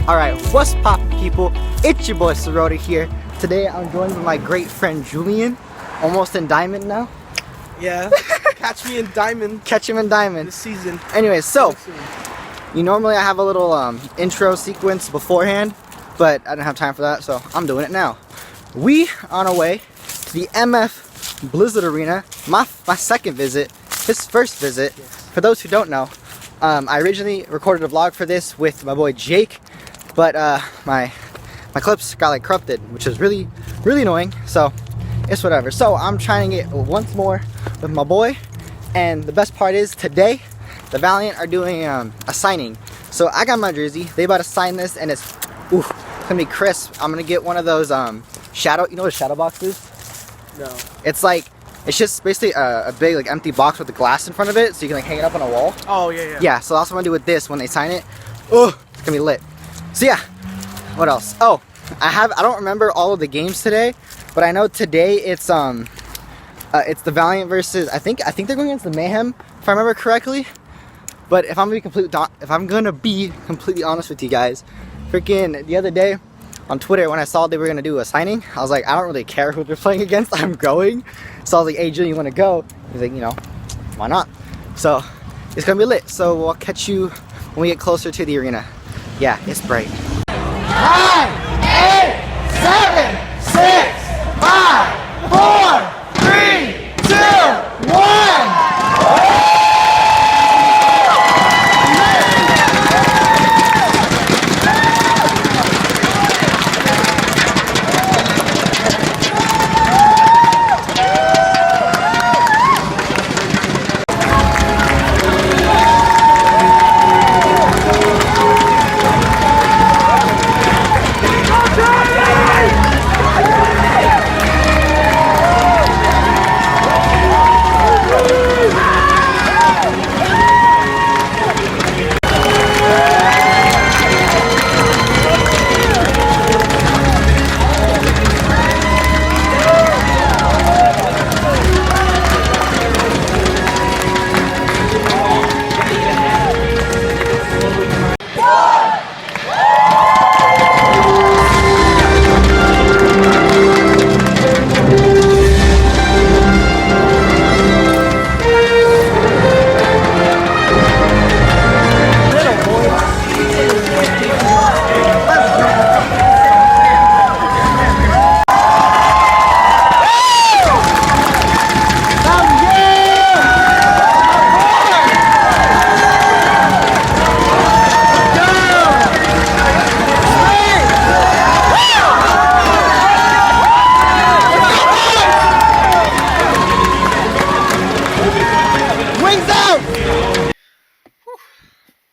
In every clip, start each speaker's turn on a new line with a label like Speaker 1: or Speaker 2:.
Speaker 1: Alright, what's poppin' people? It's your boy Czeroda here. Today I'm joined with my great friend Julian. Almost in Diamond now.
Speaker 2: Yeah, catch me in Diamond.
Speaker 1: Catch him in Diamond.
Speaker 2: This season.
Speaker 1: Anyway, so, normally I have a little intro sequence beforehand, but I didn't have time for that, so I'm doing it now. We on our way to the MF Blizzard Arena, my second visit, his first visit.
Speaker 2: Yes.
Speaker 1: For those who don't know, I originally recorded a vlog for this with my boy Jake, but my clips got like corrupted, which is really annoying, so it's whatever. So I'm trying it once more with my boy, and the best part is today the Valiant are doing a signing. So I got my jersey, they about to sign this, and it's gonna be crisp. I'm gonna get one of those shadow, you know what a shadow box is?
Speaker 2: No.
Speaker 1: It's just basically a big like empty box with the glass in front of it, so you can like hang it up on a wall.
Speaker 2: Oh yeah.
Speaker 1: Yeah, so that's what I'm gonna do with this when they sign it. Oh, it's gonna be lit. So yeah, what else? Oh, I don't remember all of the games today, but I know today it's the Valiant versus I think they're going against the Mayhem, if I remember correctly. But if I'm gonna be completely honest with you guys, freaking the other day on Twitter when I saw they were gonna do a signing, I was like, I don't really care who they're playing against, I'm going. So I was like, hey Julian, you wanna go? He's like, you know, why not? So it's gonna be lit. So I'll catch you when we get closer to the arena. Yeah, it's bright. 9, 8, 7, 6, 5, 4, 3, 2, 1.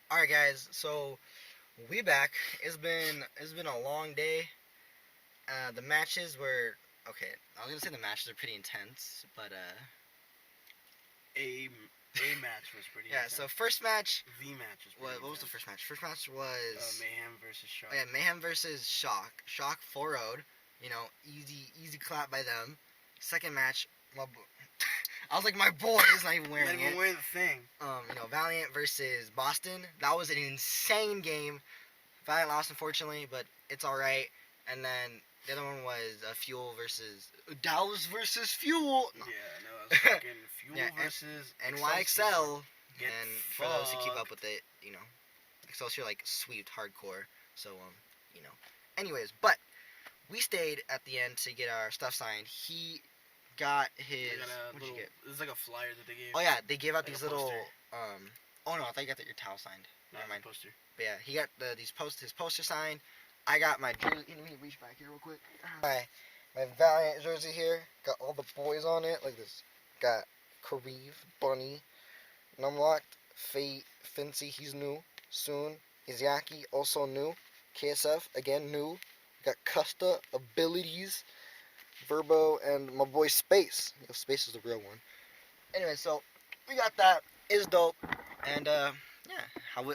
Speaker 1: Alright guys, so we back. It's been a long day. The matches were okay. I was gonna say the matches are pretty intense, but
Speaker 2: A match was pretty.
Speaker 1: yeah.
Speaker 2: intense.
Speaker 1: So first match.
Speaker 2: The match was. Pretty
Speaker 1: What was the
Speaker 2: intense.
Speaker 1: first match? First match was
Speaker 2: Mayhem versus Shock.
Speaker 1: Oh yeah, Mayhem versus Shock. Shock 4-0'd. You know, easy clap by them. Second match, I was like, my boy is not even wearing it.
Speaker 2: Wearing the thing.
Speaker 1: You know, Valiant versus Boston. That was an insane game. Valiant lost, unfortunately, but it's all right. And then the other one was Fuel versus Dallas versus Fuel. No.
Speaker 2: Yeah, no, it was fucking Fuel versus
Speaker 1: NYXL.
Speaker 2: Get
Speaker 1: And for those who keep up with it, you know, Excelsior like sweeped hardcore. So you know. Anyways, but we stayed at the end to get our stuff signed. He got his. What did you get?
Speaker 2: This is like a flyer that they gave.
Speaker 1: Oh yeah, they gave out
Speaker 2: like
Speaker 1: these
Speaker 2: a
Speaker 1: little.
Speaker 2: poster.
Speaker 1: Oh no, I thought you got your towel signed.
Speaker 2: No,
Speaker 1: Never mind.
Speaker 2: Poster.
Speaker 1: But yeah, he got his poster signed. I got my jersey. Let me reach back here real quick. My Valiant jersey here. Got all the boys on it. Like this. Got Kareev, Bunny, Numlocked, Fate, Fincy, he's new. Soon, Izaki, also new. KSF, again new. Got Custa, Abilities, Verbo, and my boy Space. You know, Space is the real one. Anyway, so we got that. It's dope. And yeah,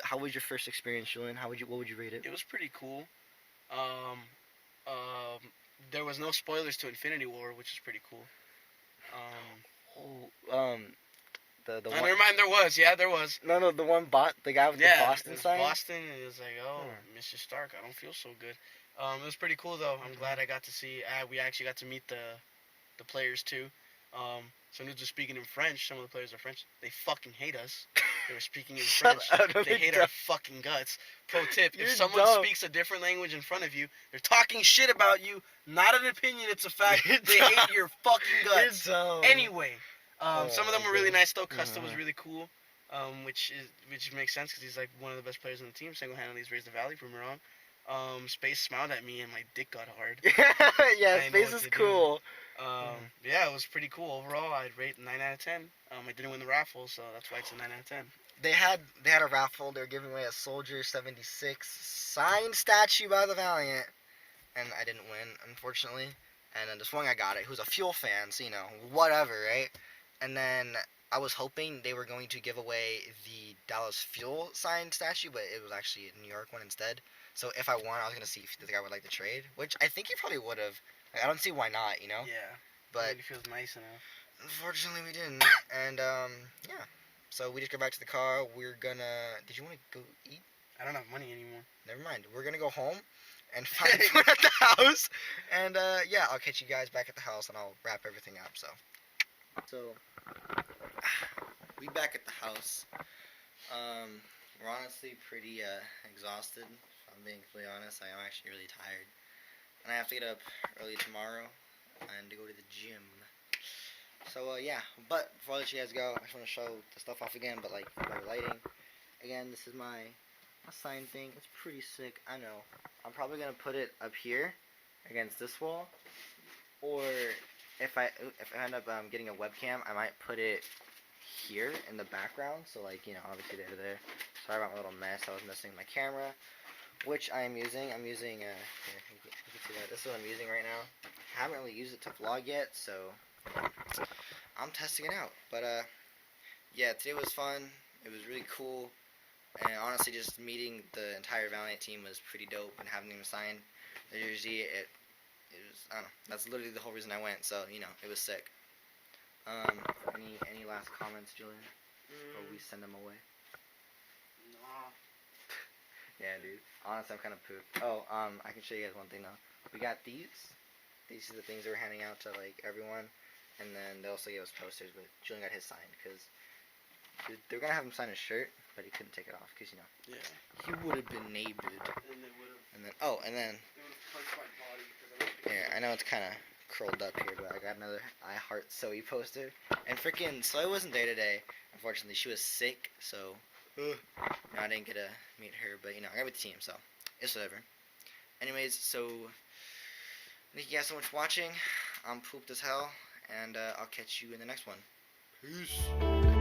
Speaker 1: how was your first experience, Julian? What would you rate it?
Speaker 2: It was pretty cool. There was no spoilers to Infinity War, which is pretty cool.
Speaker 1: The
Speaker 2: Oh,
Speaker 1: one.
Speaker 2: never mind. There was. Yeah, there was.
Speaker 1: No, the one the guy with
Speaker 2: Yeah,
Speaker 1: the Boston
Speaker 2: it was
Speaker 1: sign.
Speaker 2: Boston. It was like, oh, Mr. Stark, I don't feel so good. It was pretty cool though. I'm glad I got to see. We actually got to meet the players too. Some dudes are speaking in French. Some of the players are French. They fucking hate us. They were speaking in
Speaker 1: Shut
Speaker 2: French.
Speaker 1: up, no,
Speaker 2: They
Speaker 1: they
Speaker 2: hate
Speaker 1: don't.
Speaker 2: our fucking guts. Pro tip:
Speaker 1: You're
Speaker 2: if someone
Speaker 1: dumb.
Speaker 2: speaks a different language in front of you, they're talking shit about you. Not an opinion. It's a fact.
Speaker 1: You're
Speaker 2: They
Speaker 1: dumb.
Speaker 2: hate your fucking guts.
Speaker 1: You're dumb.
Speaker 2: Anyway, some of them
Speaker 1: my
Speaker 2: were really
Speaker 1: goodness.
Speaker 2: nice though. Custa was really cool. Which makes sense because he's like one of the best players on the team. Single-handedly, he's raised the valley. Prove me wrong. Space smiled at me and my dick got hard.
Speaker 1: Yeah,
Speaker 2: I know
Speaker 1: Space
Speaker 2: what
Speaker 1: is
Speaker 2: to do.
Speaker 1: cool.
Speaker 2: Yeah, it was pretty cool overall. I'd rate 9 out of 10. I didn't win the raffle, so that's why it's a 9 out of 10.
Speaker 1: They had a raffle. They were giving away a Soldier 76 signed statue by the Valiant, and I didn't win, unfortunately. And then this one guy got it, who's a Fuel fan, so whatever, right? And then I was hoping they were going to give away the Dallas Fuel signed statue, but it was actually a New York one instead. So if I won, I was gonna see if the guy would like the trade, which I think he probably would have. Like, I don't see why not,
Speaker 2: Yeah.
Speaker 1: But
Speaker 2: It feels nice enough.
Speaker 1: unfortunately, we didn't. And yeah. So we just go back to the car. We're gonna. Did you want to go eat?
Speaker 2: I don't have money anymore.
Speaker 1: Never mind. We're gonna go home and find food at the house. And yeah, I'll catch you guys back at the house, and I'll wrap everything up. So we back at the house. We're honestly pretty exhausted. If I'm being completely honest, I am actually really tired, and I have to get up early tomorrow and to go to the gym. So yeah, but before I let you guys go, I just want to show the stuff off again, but like better lighting. Again, this is my sign thing. It's pretty sick. I know. I'm probably gonna put it up here against this wall, or if I end up getting a webcam, I might put it here in the background. So like obviously they're there. Sorry about my little mess. I was missing my camera, which I am using. I'm using here, you can see that. This is what I'm using right now. I haven't really used it to vlog yet, so I'm testing it out. But yeah, today was fun. It was really cool, and honestly, just meeting the entire Valiant team was pretty dope, and having them sign the jersey, it was, I don't know, that's literally the whole reason I went. So it was sick. Any last comments, Julian, before we send them away?
Speaker 2: Nah.
Speaker 1: Yeah, dude. Honestly, I'm kind of pooped. Oh, I can show you guys one thing though. We got these. These are the things they were handing out to like everyone, and then they also gave us posters. But Julian got his signed because they were gonna have him sign his shirt, but he couldn't take it off because
Speaker 2: Yeah.
Speaker 1: he would have been naked.
Speaker 2: And they would have.
Speaker 1: And then
Speaker 2: They would have punched my body because
Speaker 1: here, I know it's kind of curled up here, but I got another I Heart Zoe poster. And freaking Zoe wasn't there today. Unfortunately, she was sick, so I didn't get to meet her. But I got with the team, so it's whatever. Anyways, so thank you guys so much for watching. I'm pooped as hell, and I'll catch you in the next one. Peace.